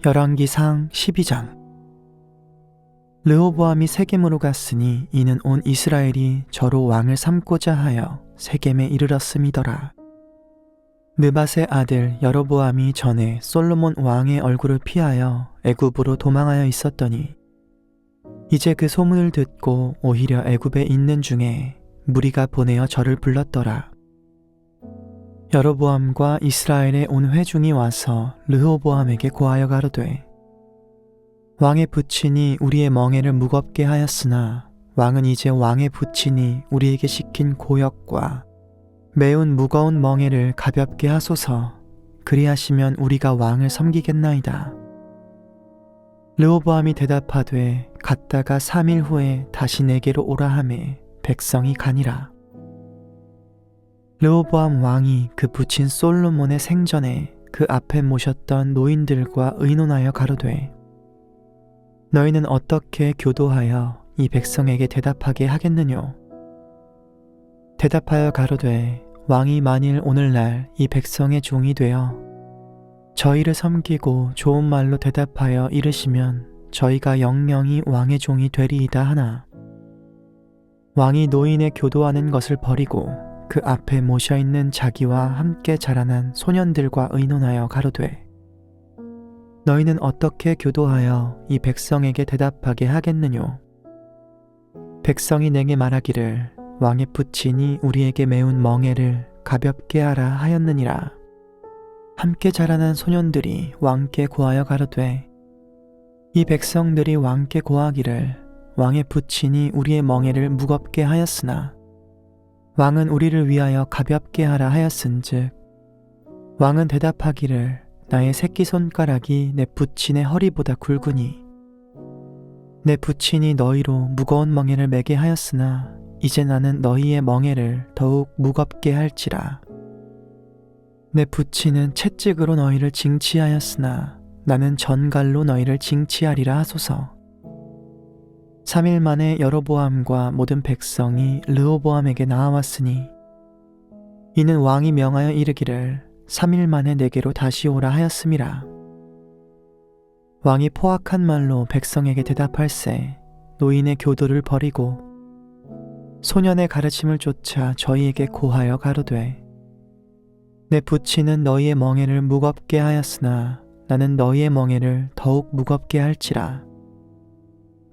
열왕기상 12장. 르호보암이 세겜으로 갔으니 이는 온 이스라엘이 저로 왕을 삼고자 하여 세겜에 이르렀음이더라. 느밧의 아들 여로보암이 전에 솔로몬 왕의 얼굴을 피하여 애굽으로 도망하여 있었더니 이제 그 소문을 듣고 오히려 애굽에 있는 중에 무리가 보내어 저를 불렀더라. 여로보암과 이스라엘의 온 회중이 와서 르호보암에게 고하여 가로되, 왕의 부친이 우리의 멍에를 무겁게 하였으나 왕은 이제 왕의 부친이 우리에게 시킨 고역과 매운 무거운 멍에를 가볍게 하소서. 그리하시면 우리가 왕을 섬기겠나이다. 르호보암이 대답하되, 갔다가 3일 후에 다시 내게로 오라 하매 백성이 가니라. 르호보암 왕이 그 부친 솔로몬의 생전에 그 앞에 모셨던 노인들과 의논하여 가로되, 너희는 어떻게 교도하여 이 백성에게 대답하게 하겠느뇨? 대답하여 가로되, 왕이 만일 오늘날 이 백성의 종이 되어 저희를 섬기고 좋은 말로 대답하여 이르시면 저희가 영영이 왕의 종이 되리이다 하나, 왕이 노인의 교도하는 것을 버리고 그 앞에 모셔있는 자기와 함께 자라난 소년들과 의논하여 가로되, 너희는 어떻게 교도하여 이 백성에게 대답하게 하겠느뇨? 백성이 내게 말하기를, 왕의 부친이 우리에게 매운 멍에를 가볍게 하라 하였느니라. 함께 자라난 소년들이 왕께 고하여 가로되, 이 백성들이 왕께 고하기를, 왕의 부친이 우리의 멍에를 무겁게 하였으나 왕은 우리를 위하여 가볍게 하라 하였은즉, 왕은 대답하기를, 나의 새끼손가락이 내 부친의 허리보다 굵으니 내 부친이 너희로 무거운 멍에를 매게 하였으나 이제 나는 너희의 멍에를 더욱 무겁게 할지라. 내 부친은 채찍으로 너희를 징치하였으나 나는 전갈로 너희를 징치하리라 하소서. 3일 만에 여로보암과 모든 백성이 르호보암에게 나아왔으니 이는 왕이 명하여 이르기를 3일 만에 내게로 다시 오라 하였음이라. 왕이 포악한 말로 백성에게 대답할세 노인의 교도를 버리고 소년의 가르침을 쫓아 저희에게 고하여 가로되, 내 부친은 너희의 멍에를 무겁게 하였으나 나는 너희의 멍에를 더욱 무겁게 할지라.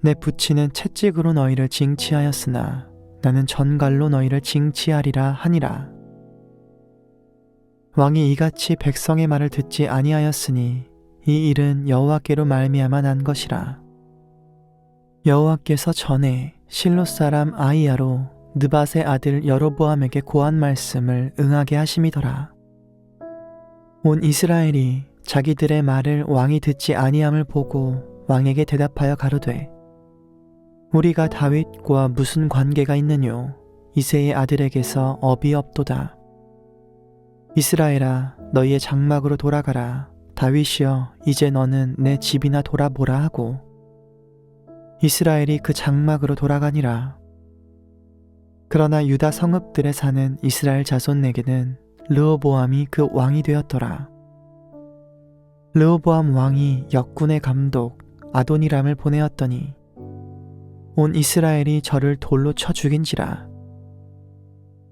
내 부친은 채찍으로 너희를 징치하였으나 나는 전갈로 너희를 징치하리라 하니라. 왕이 이같이 백성의 말을 듣지 아니하였으니 이 일은 여호와께로 말미암아 난 것이라. 여호와께서 전에 실로 사람 아히야로 느밧의 아들 여로보암에게 고한 말씀을 응하게 하심이더라. 온 이스라엘이 자기들의 말을 왕이 듣지 아니함을 보고 왕에게 대답하여 가로되, 우리가 다윗과 무슨 관계가 있느뇨? 이새의 아들에게서 업이 없도다. 이스라엘아, 너희의 장막으로 돌아가라. 다윗이여, 이제 너는 내 집이나 돌아보라 하고 이스라엘이 그 장막으로 돌아가니라. 그러나 유다 성읍들에 사는 이스라엘 자손에게는 르호보암이 그 왕이 되었더라. 르호보암 왕이 역군의 감독 아도니람을 보내었더니 온 이스라엘이 저를 돌로 쳐 죽인지라.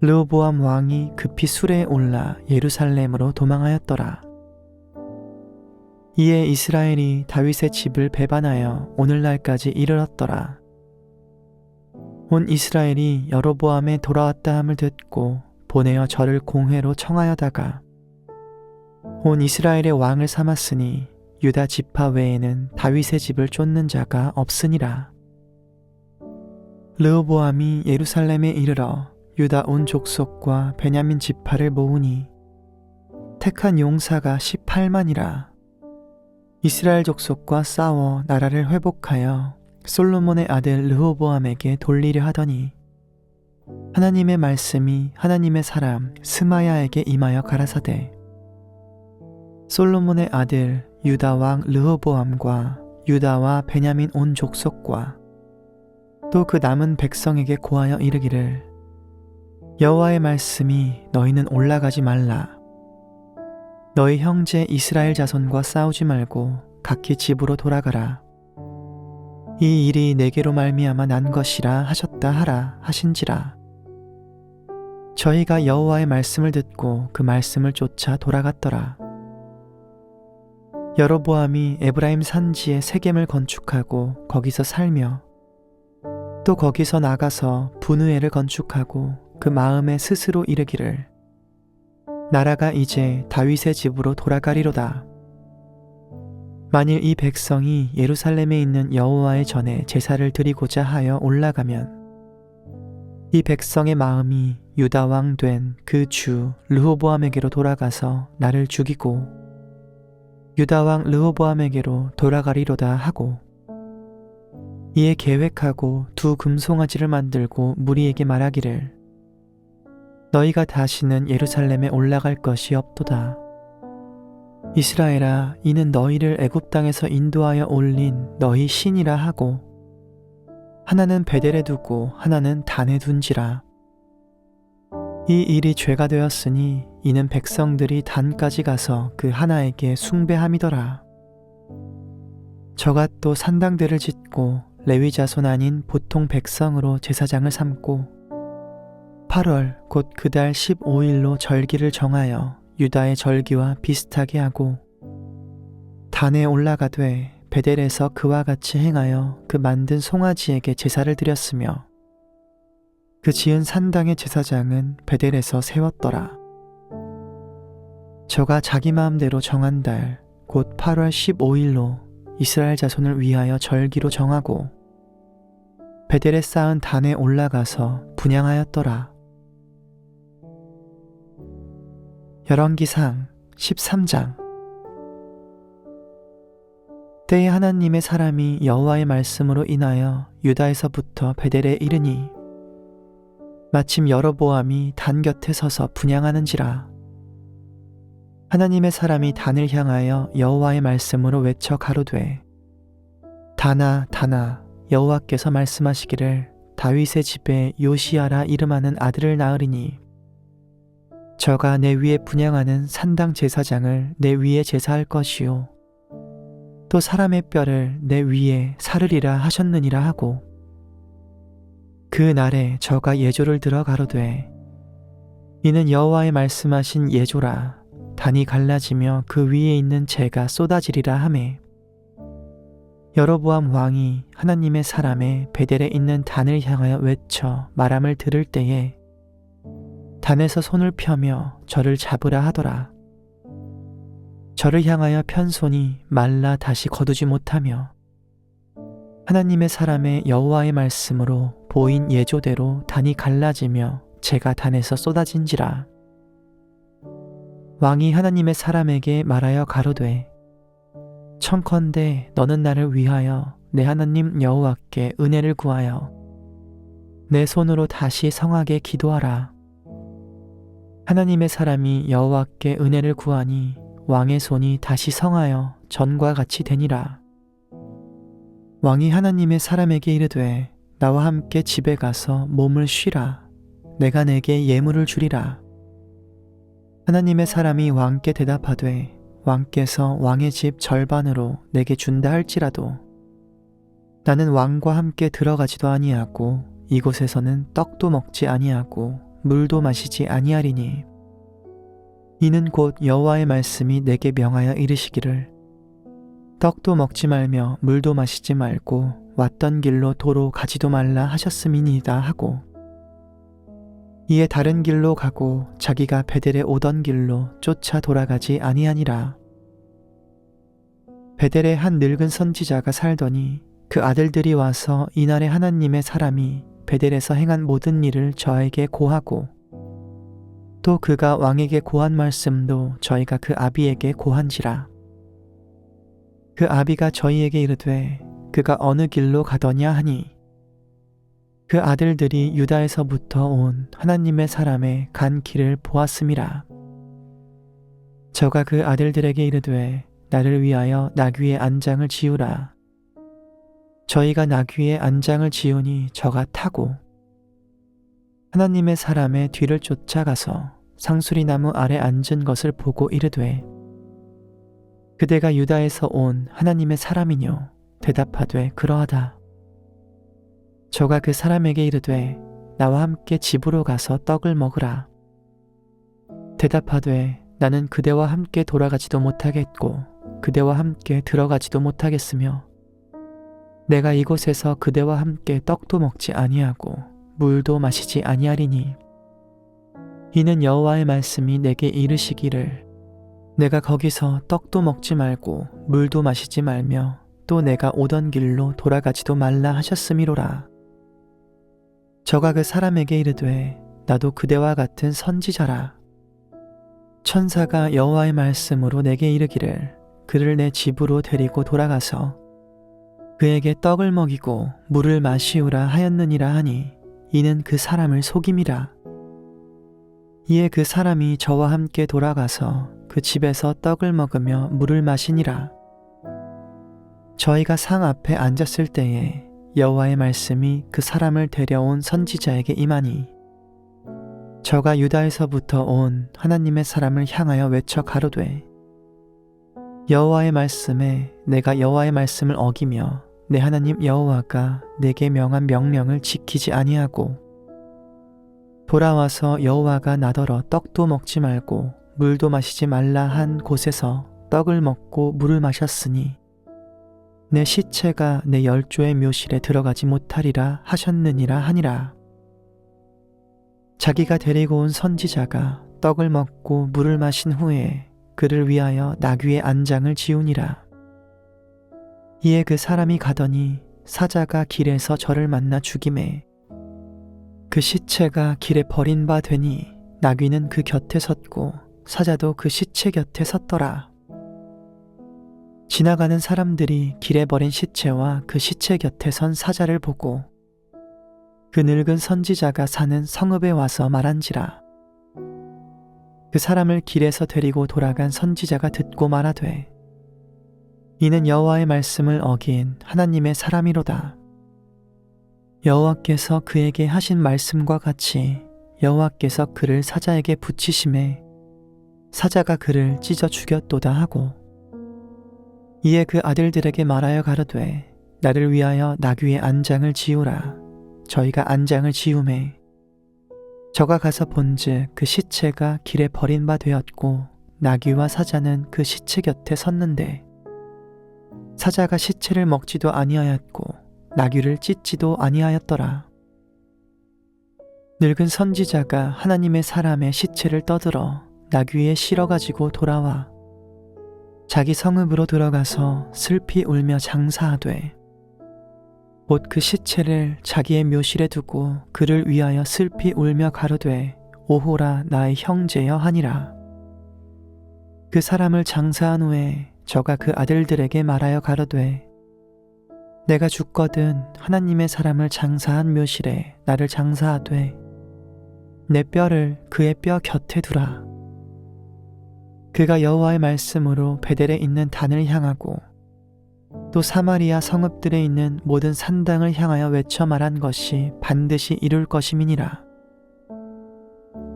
르호보암 왕이 급히 수레에 올라 예루살렘으로 도망하였더라. 이에 이스라엘이 다윗의 집을 배반하여 오늘날까지 이르렀더라. 온 이스라엘이 여로보암에 돌아왔다 함을 듣고 보내어 저를 공회로 청하여다가 온 이스라엘의 왕을 삼았으니 유다 지파 외에는 다윗의 집을 쫓는 자가 없으니라. 르호보암이 예루살렘에 이르러 유다 온 족속과 베냐민 지파를 모으니 택한 용사가 18만이라. 이스라엘 족속과 싸워 나라를 회복하여 솔로몬의 아들 르호보암에게 돌리려 하더니 하나님의 말씀이 하나님의 사람 스마야에게 임하여 가라사대, 솔로몬의 아들 유다 왕 르호보암과 유다와 베냐민 온 족속과 또 그 남은 백성에게 고하여 이르기를, 여호와의 말씀이 너희는 올라가지 말라. 너희 형제 이스라엘 자손과 싸우지 말고 각기 집으로 돌아가라. 이 일이 내게로 말미암아 난 것이라 하셨다 하라 하신지라. 저희가 여호와의 말씀을 듣고 그 말씀을 쫓아 돌아갔더라. 여로보암이 에브라임 산지에 세겜을 건축하고 거기서 살며 또 거기서 나가서 분우엘을 건축하고 그 마음에 스스로 이르기를 나라가 이제 다윗의 집으로 돌아가리로다. 만일 이 백성이 예루살렘에 있는 여호와의 전에 제사를 드리고자 하여 올라가면 이 백성의 마음이 유다 왕 된 그 주 르호보암에게로 돌아가서 나를 죽이고 유다 왕 르호보암에게로 돌아가리로다 하고 이에 계획하고 두 금송아지를 만들고 무리에게 말하기를 너희가 다시는 예루살렘에 올라갈 것이 없도다. 이스라엘아, 이는 너희를 애굽 땅에서 인도하여 올린 너희 신이라 하고 하나는 베델에 두고 하나는 단에 둔지라. 이 일이 죄가 되었으니 이는 백성들이 단까지 가서 그 하나에게 숭배함이더라. 저가 또 산당들을 짓고 레위 자손 아닌 보통 백성으로 제사장을 삼고 8월 곧 그달 15일로 절기를 정하여 유다의 절기와 비슷하게 하고 단에 올라가되 베델에서 그와 같이 행하여 그 만든 송아지에게 제사를 드렸으며 그 지은 산당의 제사장은 베델에서 세웠더라. 저가 자기 마음대로 정한 달 곧 8월 15일로 이스라엘 자손을 위하여 절기로 정하고 베델에 쌓은 단에 올라가서 분향하였더라. 열왕기상 13장. 때에 하나님의 사람이 여호와의 말씀으로 인하여 유다에서부터 베델에 이르니 마침 여로보암이 단 곁에 서서 분향하는지라. 하나님의 사람이 단을 향하여 여호와의 말씀으로 외쳐 가로되 단아 단아 여호와께서 말씀하시기를 다윗의 집에 요시야라 이름하는 아들을 낳으리니 저가 내 위에 분향하는 산당 제사장을 내 위에 제사할 것이요 또 사람의 뼈를 내 위에 사르리라 하셨느니라 하고 그 날에 저가 예조를 들어 가로되 이는 여호와의 말씀하신 예조라. 단이 갈라지며 그 위에 있는 재가 쏟아지리라 하매 여로보암 왕이 하나님의 사람의 베델에 있는 단을 향하여 외쳐 말함을 들을 때에 단에서 손을 펴며 저를 잡으라 하더라. 저를 향하여 편 손이 말라 다시 거두지 못하며 하나님의 사람의 여호와의 말씀으로 보인 예조대로 단이 갈라지며 재가 단에서 쏟아진지라. 왕이 하나님의 사람에게 말하여 가로되 청컨대 너는 나를 위하여 내 하나님 여호와께 은혜를 구하여 내 손으로 다시 성하게 기도하라. 하나님의 사람이 여호와께 은혜를 구하니 왕의 손이 다시 성하여 전과 같이 되니라. 왕이 하나님의 사람에게 이르되 나와 함께 집에 가서 몸을 쉬라. 내가 내게 예물을 주리라. 하나님의 사람이 왕께 대답하되 왕께서 왕의 집 절반으로 내게 준다 할지라도 나는 왕과 함께 들어가지도 아니하고 이곳에서는 떡도 먹지 아니하고 물도 마시지 아니하리니 이는 곧 여호와의 말씀이 내게 명하여 이르시기를 떡도 먹지 말며 물도 마시지 말고 왔던 길로 도로 가지도 말라 하셨음이니이다 하고 이에 다른 길로 가고 자기가 베델에 오던 길로 쫓아 돌아가지 아니하니라. 베델에 한 늙은 선지자가 살더니 그 아들들이 와서 이날에 하나님의 사람이 베델에서 행한 모든 일을 저에게 고하고 또 그가 왕에게 고한 말씀도 저희가 그 아비에게 고한지라. 그 아비가 저희에게 이르되 그가 어느 길로 가더냐 하니 그 아들들이 유다에서부터 온 하나님의 사람의 간 길을 보았음이라. 저가 그 아들들에게 이르되 나를 위하여 나귀의 안장을 지우라. 저희가 나귀의 안장을 지우니 저가 타고 하나님의 사람의 뒤를 쫓아가서 상수리나무 아래 앉은 것을 보고 이르되 그대가 유다에서 온 하나님의 사람이뇨? 대답하되 그러하다. 저가 그 사람에게 이르되 나와 함께 집으로 가서 떡을 먹으라. 대답하되 나는 그대와 함께 돌아가지도 못하겠고 그대와 함께 들어가지도 못하겠으며 내가 이곳에서 그대와 함께 떡도 먹지 아니하고 물도 마시지 아니하리니 이는 여호와의 말씀이 내게 이르시기를 내가 거기서 떡도 먹지 말고 물도 마시지 말며 또 내가 오던 길로 돌아가지도 말라 하셨음이로라. 저가 그 사람에게 이르되 나도 그대와 같은 선지자라. 천사가 여호와의 말씀으로 내게 이르기를 그를 내 집으로 데리고 돌아가서 그에게 떡을 먹이고 물을 마시우라 하였느니라 하니 이는 그 사람을 속임이라. 이에 그 사람이 저와 함께 돌아가서 그 집에서 떡을 먹으며 물을 마시니라. 저희가 상 앞에 앉았을 때에 여호와의 말씀이 그 사람을 데려온 선지자에게 임하니 저가 유다에서부터 온 하나님의 사람을 향하여 외쳐 가로되 여호와의 말씀에 내가 여호와의 말씀을 어기며 내 하나님 여호와가 내게 명한 명령을 지키지 아니하고 돌아와서 여호와가 나더러 떡도 먹지 말고 물도 마시지 말라 한 곳에서 떡을 먹고 물을 마셨으니 내 시체가 내 열조의 묘실에 들어가지 못하리라 하셨느니라 하니라. 자기가 데리고 온 선지자가 떡을 먹고 물을 마신 후에 그를 위하여 나귀의 안장을 지우니라. 이에 그 사람이 가더니 사자가 길에서 저를 만나 죽임에 그 시체가 길에 버린 바 되니 나귀는 그 곁에 섰고 사자도 그 시체 곁에 섰더라. 지나가는 사람들이 길에 버린 시체와 그 시체 곁에 선 사자를 보고 그 늙은 선지자가 사는 성읍에 와서 말한지라. 그 사람을 길에서 데리고 돌아간 선지자가 듣고 말하되 이는 여호와의 말씀을 어긴 하나님의 사람이로다. 여호와께서 그에게 하신 말씀과 같이 여호와께서 그를 사자에게 붙이심에 사자가 그를 찢어 죽였도다 하고 이에 그 아들들에게 말하여 가로되 나를 위하여 나귀의 안장을 지우라. 저희가 안장을 지우매 저가 가서 본즉 그 시체가 길에 버린 바 되었고 나귀와 사자는 그 시체 곁에 섰는데 사자가 시체를 먹지도 아니하였고 나귀를 찢지도 아니하였더라. 늙은 선지자가 하나님의 사람의 시체를 떠들어 나귀에 실어가지고 돌아와 자기 성읍으로 들어가서 슬피 울며 장사하되 곧 그 시체를 자기의 묘실에 두고 그를 위하여 슬피 울며 가로되 오호라 나의 형제여 하니라. 그 사람을 장사한 후에 저가 그 아들들에게 말하여 가로되 내가 죽거든 하나님의 사람을 장사한 묘실에 나를 장사하되 내 뼈를 그의 뼈 곁에 두라. 그가 여호와의 말씀으로 베델에 있는 단을 향하고 또 사마리아 성읍들에 있는 모든 산당을 향하여 외쳐 말한 것이 반드시 이룰 것임이니라.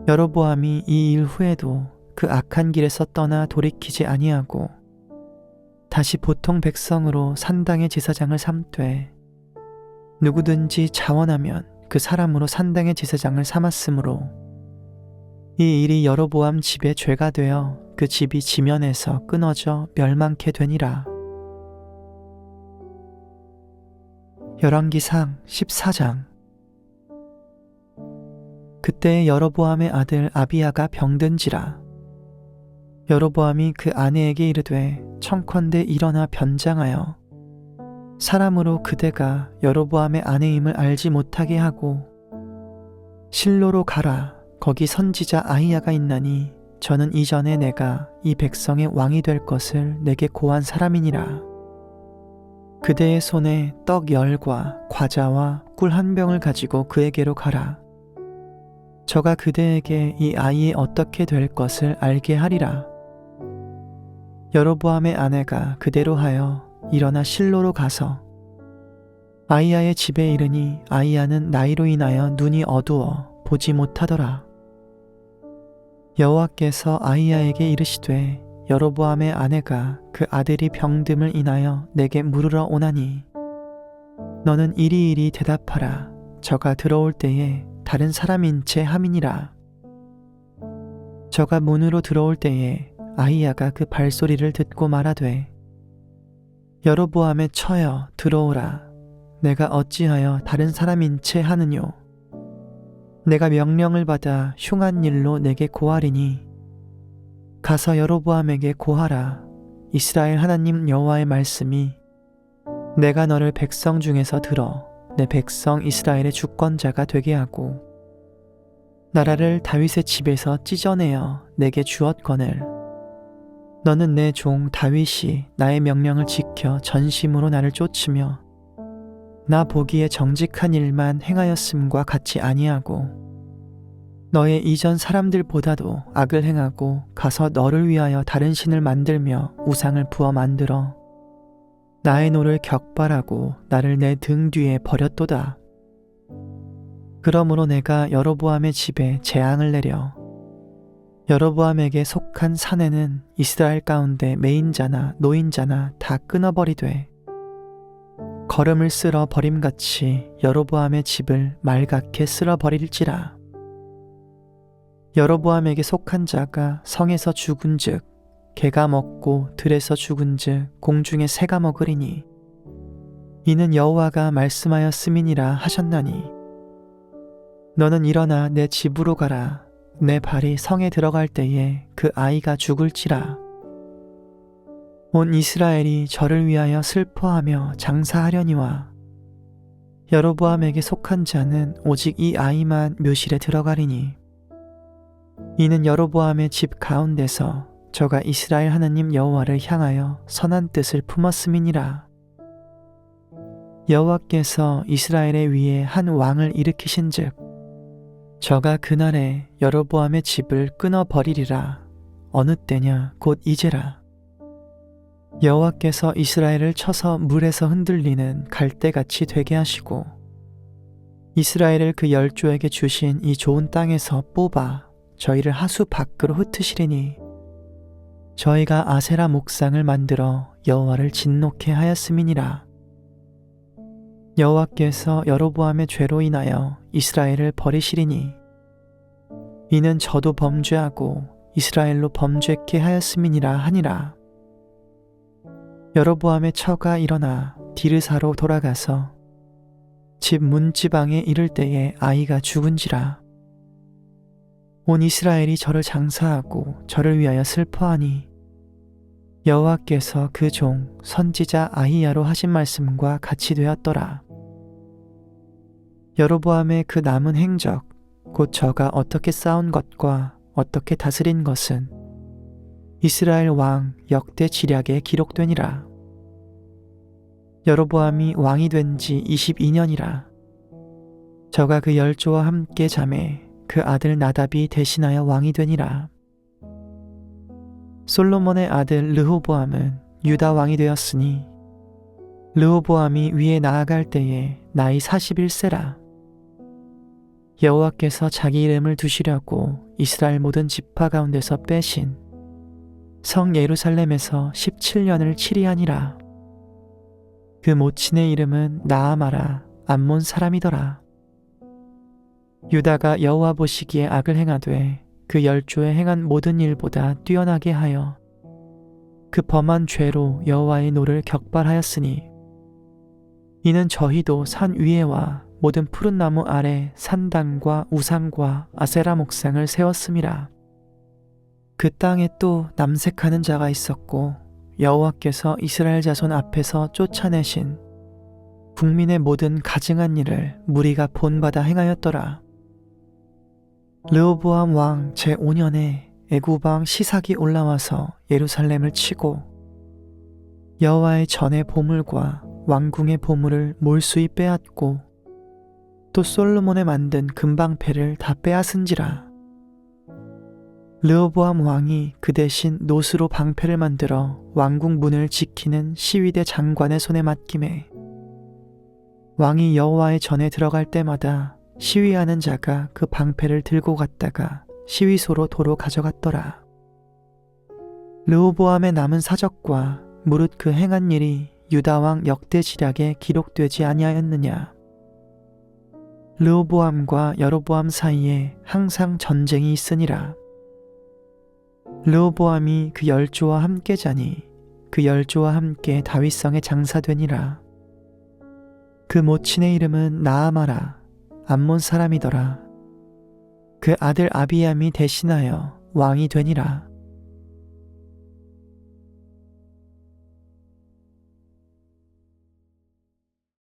여로보암이 이 일 후에도 그 악한 길에서 떠나 돌이키지 아니하고 다시 보통 백성으로 산당의 제사장을 삼되 누구든지 자원하면 그 사람으로 산당의 제사장을 삼았으므로 이 일이 여로보암 집의 죄가 되어 그 집이 지면에서 끊어져 멸망케 되니라. 열왕기상 14장. 그때 여로보암의 아들 아비야가 병든지라. 여로보암이 그 아내에게 이르되 청컨대 일어나 변장하여 사람으로 그대가 여로보암의 아내임을 알지 못하게 하고 실로로 가라. 거기 선지자 아히야가 있나니 저는 이전에 내가 이 백성의 왕이 될 것을 내게 고한 사람이니라. 그대의 손에 떡 10과 과자와 꿀 1병을 가지고 그에게로 가라. 저가 그대에게 이 아이의 어떻게 될 것을 알게 하리라. 여로보암의 아내가 그대로 하여 일어나 실로로 가서 아히야의 집에 이르니 아히야는 나이로 인하여 눈이 어두워 보지 못하더라. 여호와께서 아히야에게 이르시되 여로보암의 아내가 그 아들이 병듦을 인하여 내게 물으러 오나니 너는 이리이리 대답하라. 저가 들어올 때에 다른 사람인 채 함이니라. 저가 문으로 들어올 때에 아히야가 그 발소리를 듣고 말하되 여로보암의 처여 들어오라. 내가 어찌하여 다른 사람인 채 하느뇨. 내가 명령을 받아 흉한 일로 내게 고하리니 가서 여로보암에게 고하라. 이스라엘 하나님 여호와의 말씀이 내가 너를 백성 중에서 들어 내 백성 이스라엘의 주권자가 되게 하고 나라를 다윗의 집에서 찢어내어 내게 주었거늘 너는 내 종 다윗이 나의 명령을 지켜 전심으로 나를 쫓으며 나 보기에 정직한 일만 행하였음과 같이 아니하고 너의 이전 사람들보다도 악을 행하고 가서 너를 위하여 다른 신을 만들며 우상을 부어 만들어 나의 노를 격발하고 나를 내 등 뒤에 버렸도다. 그러므로 내가 여로보암의 집에 재앙을 내려 여로보암에게 속한 사내는 이스라엘 가운데 매인자나 노인자나 다 끊어버리되 거름을 쓸어 버림같이 여로보암의 집을 말갛게 쓸어버릴지라. 여로보암에게 속한 자가 성에서 죽은즉 개가 먹고 들에서 죽은즉 공중의 새가 먹으리니 이는 여호와가 말씀하였음이니라 하셨나니 너는 일어나 내 집으로 가라. 내 발이 성에 들어갈 때에 그 아이가 죽을지라. 온 이스라엘이 저를 위하여 슬퍼하며 장사하려니와 여로보암에게 속한 자는 오직 이 아이만 묘실에 들어가리니 이는 여로보암의 집 가운데서 저가 이스라엘 하나님 여호와를 향하여 선한 뜻을 품었음이니라. 여호와께서 이스라엘의 위에 한 왕을 일으키신즉 저가 그날에 여로보암의 집을 끊어버리리라. 어느 때냐 곧 이제라. 여호와께서 이스라엘을 쳐서 물에서 흔들리는 갈대같이 되게 하시고 이스라엘을 그 열조에게 주신 이 좋은 땅에서 뽑아 저희를 하수 밖으로 흩으시리니 저희가 아세라 목상을 만들어 여호와를 진노케 하였음이니라. 여호와께서 여로보암의 죄로 인하여 이스라엘을 버리시리니 이는 저도 범죄하고 이스라엘로 범죄케 하였음이니라 하니라. 여로보암의 처가 일어나 디르사로 돌아가서 집 문지방에 이를 때에 아이가 죽은지라. 온 이스라엘이 저를 장사하고 저를 위하여 슬퍼하니 여호와께서 그 종 선지자 아히야로 하신 말씀과 같이 되었더라. 여로보암의 그 남은 행적 곧 저가 어떻게 싸운 것과 어떻게 다스린 것은 이스라엘 왕 역대 지략에 기록되니라. 여로보암이 왕이 된 지 22년이라. 저가 그 열조와 함께 잠에 그 아들 나답이 대신하여 왕이 되니라. 솔로몬의 아들 르호보암은 유다 왕이 되었으니 르호보암이 위에 나아갈 때에 나이 41세라. 여호와께서 자기 이름을 두시려고 이스라엘 모든 지파 가운데서 빼신 성 예루살렘에서 17년을 치리하니라. 그 모친의 이름은 나아마라 암몬 사람이더라. 유다가 여호와 보시기에 악을 행하되 그 열조에 행한 모든 일보다 뛰어나게 하여 그 범한 죄로 여호와의 노를 격발하였으니 이는 저희도 산 위에와 모든 푸른 나무 아래 산당과 우상과 아세라 목상을 세웠음이라. 그 땅에 또 남색하는 자가 있었고 여호와께서 이스라엘 자손 앞에서 쫓아내신 국민의 모든 가증한 일을 무리가 본받아 행하였더라. 르호보암 왕 제5년에 애굽 왕 시삭이 올라와서 예루살렘을 치고 여호와의 전의 보물과 왕궁의 보물을 몰수히 빼앗고 또 솔로몬에 만든 금방패를 다 빼앗은지라. 르호보암 왕이 그 대신 노스로 방패를 만들어 왕궁 문을 지키는 시위대 장관의 손에 맡김에 왕이 여호와의 전에 들어갈 때마다 시위하는 자가 그 방패를 들고 갔다가 시위소로 도로 가져갔더라. 르호보암의 남은 사적과 무릇 그 행한 일이 유다왕 역대지략에 기록되지 아니하였느냐. 르호보암과 여로보암 사이에 항상 전쟁이 있으니라. 르호보암이 그 열조와 함께 자니 그 열조와 함께 다윗성에 장사되니라. 그 모친의 이름은 나아마라, 암몬 사람이더라. 그 아들 아비암이 대신하여 왕이 되니라.